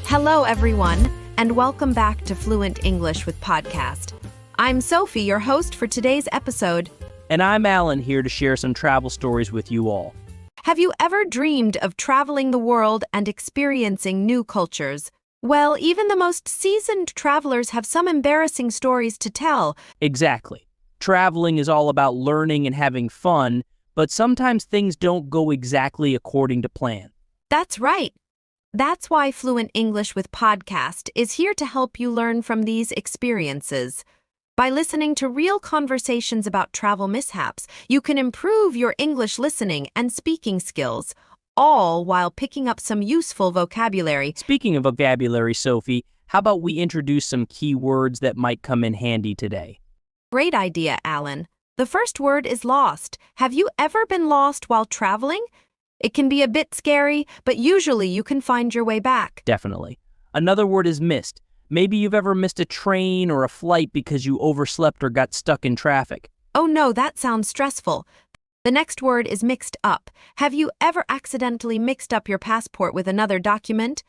Hello, everyone, and welcome back to Fluent English with Podcast. I'm Sophie, your host for today's episode. And I'm Alan, here to share some travel stories with you all. Have you ever dreamed of traveling the world and experiencing new cultures? Well, even the most seasoned travelers have some embarrassing stories to tell. Exactly. Traveling is all about learning and having fun, but sometimes things don't go exactly according to plan. That's right. That's why Fluent English with Podcast is here to help you learn from these experiences. By listening to real conversations about travel mishaps, you can improve your English listening and speaking skills, all while picking up some useful vocabulary. Speaking of vocabulary, Sophie, how about we introduce some key words that might come in handy today? Great idea, Alan. The first word is lost. Have you ever been lost while traveling? It can be a bit scary, but usually you can find your way back. Definitely. Another word is missed. Maybe you've ever missed a train or a flight because you overslept or got stuck in traffic. Oh no, that sounds stressful. The next word is mixed up. Have you ever accidentally mixed up your passport with another document?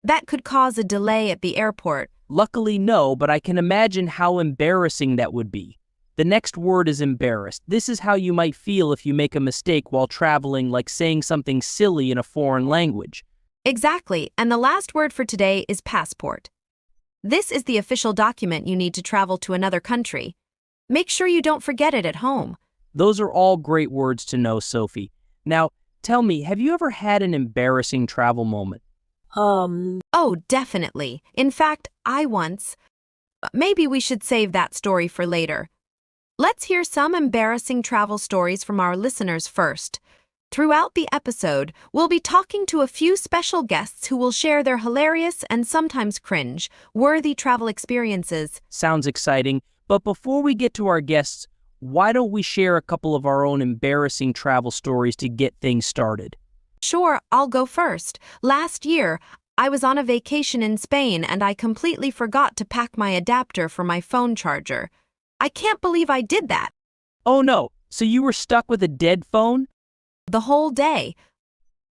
That could cause a delay at the airport. Luckily, no, but I can imagine how embarrassing that would be. The next word is embarrassed. This is how you might feel if you make a mistake while traveling, like saying something silly in a foreign language. Exactly, and the last word for today is passport. This is the official document you need to travel to another country. Make sure you don't forget it at home. Those are all great words to know, Sophie. Now, tell me, have you ever had an embarrassing travel moment? Oh, definitely. In fact, I once. Maybe we should save that story for later. Let's hear some embarrassing travel stories from our listeners first. Throughout the episode, we'll be talking to a few special guests who will share their hilarious and sometimes cringe-worthy travel experiences. Sounds exciting, but before we get to our guests, why don't we share a couple of our own embarrassing travel stories to get things started? Sure, I'll go first. Last year, I was on a vacation in Spain and I completely forgot to pack my adapter for my phone charger. I can't believe I did that. Oh no, so you were stuck with a dead phone? The whole day.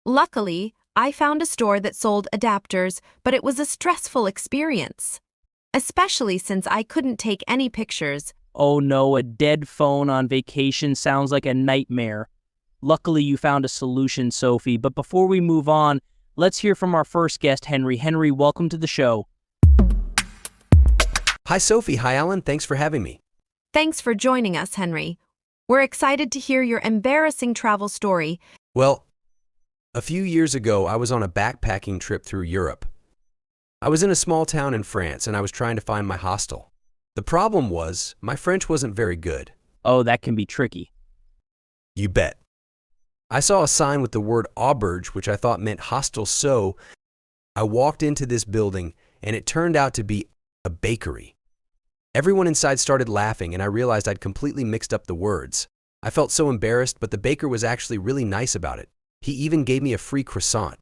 Luckily, I found a store that sold adapters, but it was a stressful experience, especially since I couldn't take any pictures. Oh no, a dead phone on vacation sounds like a nightmare. Luckily, you found a solution, Sophie, but before we move on, let's hear from our first guest, Henry. Henry, welcome to the show. Hi, Sophie. Hi, Alan. Thanks for having me. Thanks for joining us, Henry. We're excited to hear your embarrassing travel story. Well, a few years ago, I was on a backpacking trip through Europe. I was in a small town in France, and I was trying to find my hostel. The problem was, my French wasn't very good. Oh, that can be tricky. You bet. I saw a sign with the word auberge, which I thought meant hostel, so I walked into this building, and it turned out to be a bakery. Everyone inside started laughing, and I realized I'd completely mixed up the words. I felt so embarrassed, but the baker was actually really nice about it. He even gave me a free croissant.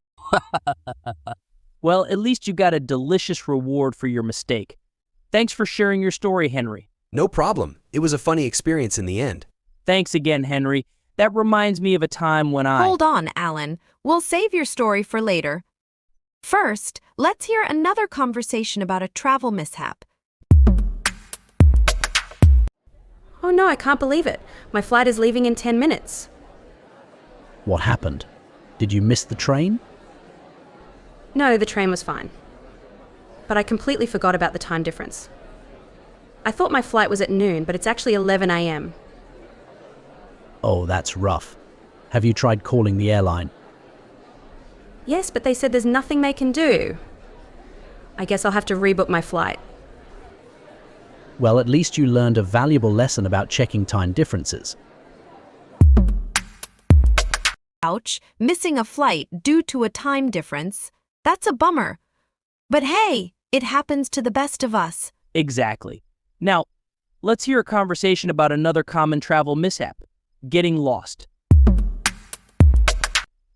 Well, at least you got a delicious reward for your mistake. Thanks for sharing your story, Henry. No problem. It was a funny experience in the end. Thanks again, Henry. That reminds me of a time when Hold on, Alan. We'll save your story for later. First, let's hear another conversation about a travel mishap. Oh no, I can't believe it. My flight is leaving in 10 minutes. What happened? Did you miss the train? No, the train was fine. But I completely forgot about the time difference. I thought my flight was at noon, but it's actually 11 a.m. Oh, that's rough. Have you tried calling the airline? Yes, but they said there's nothing they can do. I guess I'll have to rebook my flight. Well, at least you learned a valuable lesson about checking time differences. Ouch, missing a flight due to a time difference. That's a bummer. But hey, it happens to the best of us. Exactly. Now, let's hear a conversation about another common travel mishap, getting lost.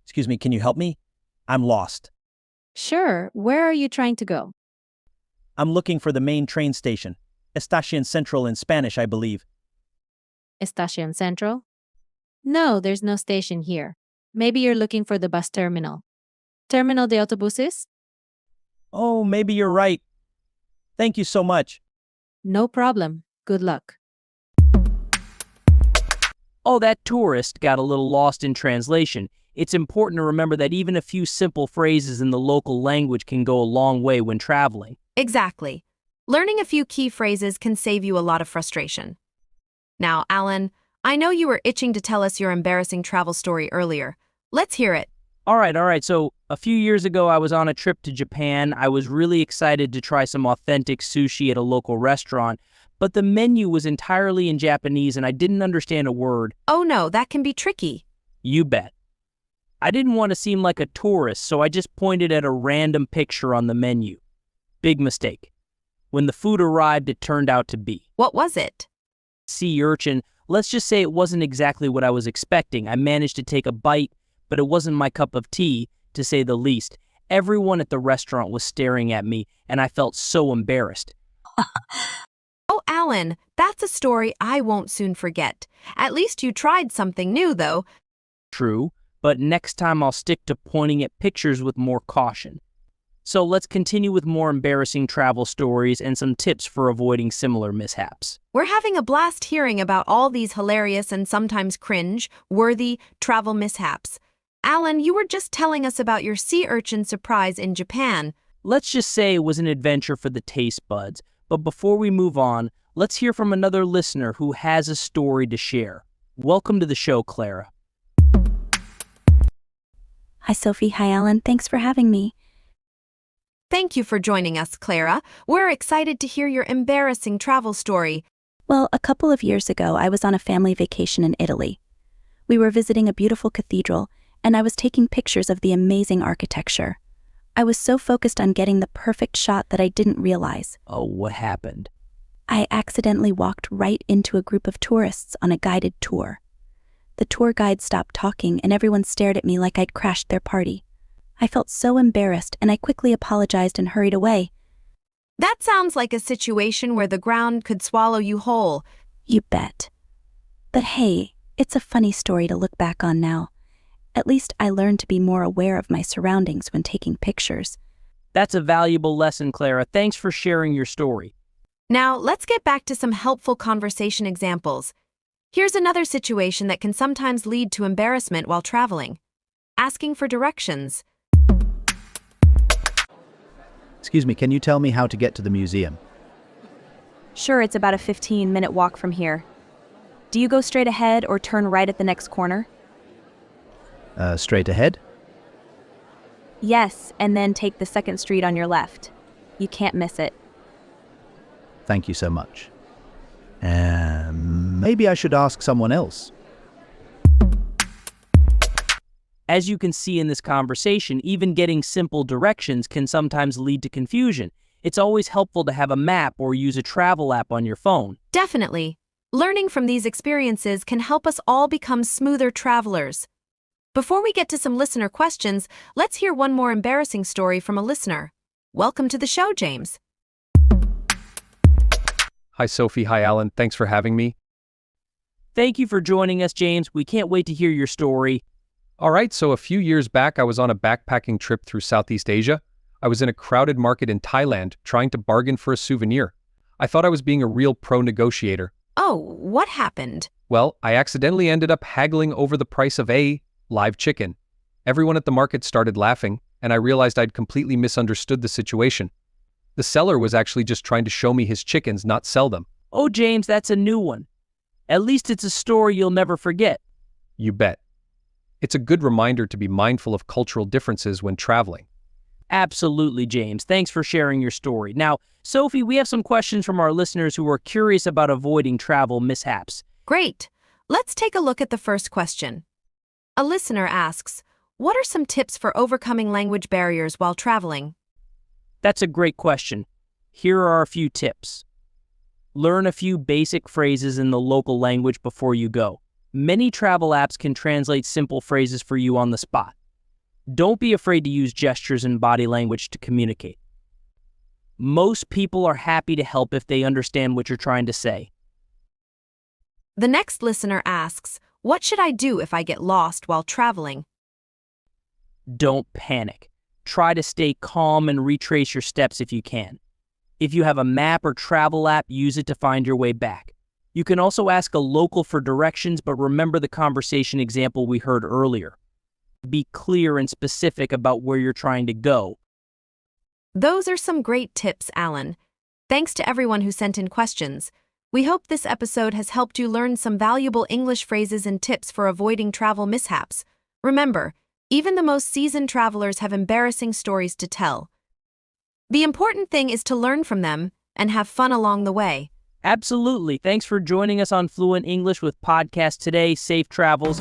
Excuse me, can you help me? I'm lost. Sure, where are you trying to go? I'm looking for the main train station. Estación Central in Spanish, I believe. Estación Central? No, there's no station here. Maybe you're looking for the bus terminal. Terminal de autobuses? Oh, maybe you're right. Thank you so much. No problem. Good luck. Oh, that tourist got a little lost in translation. It's important to remember that even a few simple phrases in the local language can go a long way when traveling. Exactly. Learning a few key phrases can save you a lot of frustration. Now, Alan, I know you were itching to tell us your embarrassing travel story earlier. Let's hear it. All right. So a few years ago, I was on a trip to Japan. I was really excited to try some authentic sushi at a local restaurant, but the menu was entirely in Japanese and I didn't understand a word. Oh no, that can be tricky. You bet. I didn't want to seem like a tourist, so I just pointed at a random picture on the menu. Big mistake. When the food arrived, it turned out to be What was it? sea urchin. Let's just say it wasn't exactly what I was expecting. I managed to take a bite, but it wasn't my cup of tea, to say the least. Everyone at the restaurant was staring at me, and I felt so embarrassed. Oh, Alan, that's a story I won't soon forget. At least you tried something new, though. True, but next time I'll stick to pointing at pictures with more caution. So let's continue with more embarrassing travel stories and some tips for avoiding similar mishaps. We're having a blast hearing about all these hilarious and sometimes cringe-worthy travel mishaps. Alan, you were just telling us about your sea urchin surprise in Japan. Let's just say it was an adventure for the taste buds, but before we move on, let's hear from another listener who has a story to share. Welcome to the show, Clara. Hi, Sophie. Hi, Alan. Thanks for having me. Thank you for joining us, Clara. We're excited to hear your embarrassing travel story. Well, a couple of years ago, I was on a family vacation in Italy. We were visiting a beautiful cathedral, and I was taking pictures of the amazing architecture. I was so focused on getting the perfect shot that I didn't realize. Oh, what happened? I accidentally walked right into a group of tourists on a guided tour. The tour guide stopped talking, and everyone stared at me like I'd crashed their party. I felt so embarrassed, and I quickly apologized and hurried away. That sounds like a situation where the ground could swallow you whole. You bet. But hey, it's a funny story to look back on now. At least I learned to be more aware of my surroundings when taking pictures. That's a valuable lesson, Clara. Thanks for sharing your story. Now, let's get back to some helpful conversation examples. Here's another situation that can sometimes lead to embarrassment while traveling. Asking for directions. Excuse me, can you tell me how to get to the museum? Sure, it's about a 15-minute walk from here. Do you go straight ahead or turn right at the next corner? Straight ahead? Yes, and then take the second street on your left. You can't miss it. Thank you so much. Maybe I should ask someone else. As you can see in this conversation, even getting simple directions can sometimes lead to confusion. It's always helpful to have a map or use a travel app on your phone. Definitely. Learning from these experiences can help us all become smoother travelers. Before we get to some listener questions, let's hear one more embarrassing story from a listener. Welcome to the show, James. Hi, Sophie. Hi, Alan. Thanks for having me. Thank you for joining us, James. We can't wait to hear your story. All right, so a few years back, I was on a backpacking trip through Southeast Asia. I was in a crowded market in Thailand trying to bargain for a souvenir. I thought I was being a real pro negotiator. Oh, what happened? Well, I accidentally ended up haggling over the price of a live chicken. Everyone at the market started laughing, and I realized I'd completely misunderstood the situation. The seller was actually just trying to show me his chickens, not sell them. Oh, James, that's a new one. At least it's a story you'll never forget. You bet. It's a good reminder to be mindful of cultural differences when traveling. Absolutely, James. Thanks for sharing your story. Now, Sophie, we have some questions from our listeners who are curious about avoiding travel mishaps. Great. Let's take a look at the first question. A listener asks, what are some tips for overcoming language barriers while traveling? That's a great question. Here are a few tips. Learn a few basic phrases in the local language before you go. Many travel apps can translate simple phrases for you on the spot. Don't be afraid to use gestures and body language to communicate. Most people are happy to help if they understand what you're trying to say. The next listener asks, what should I do if I get lost while traveling? Don't panic. try to stay calm and retrace your steps if you can. If you have a map or travel app, use it to find your way back. You can also ask a local for directions, but remember the conversation example we heard earlier. Be clear and specific about where you're trying to go. Those are some great tips, Alan. Thanks to everyone who sent in questions. We hope this episode has helped you learn some valuable English phrases and tips for avoiding travel mishaps. Remember, even the most seasoned travelers have embarrassing stories to tell. The important thing is to learn from them and have fun along the way. Absolutely. Thanks for joining us on Fluent English with Podcast Today. Safe travels.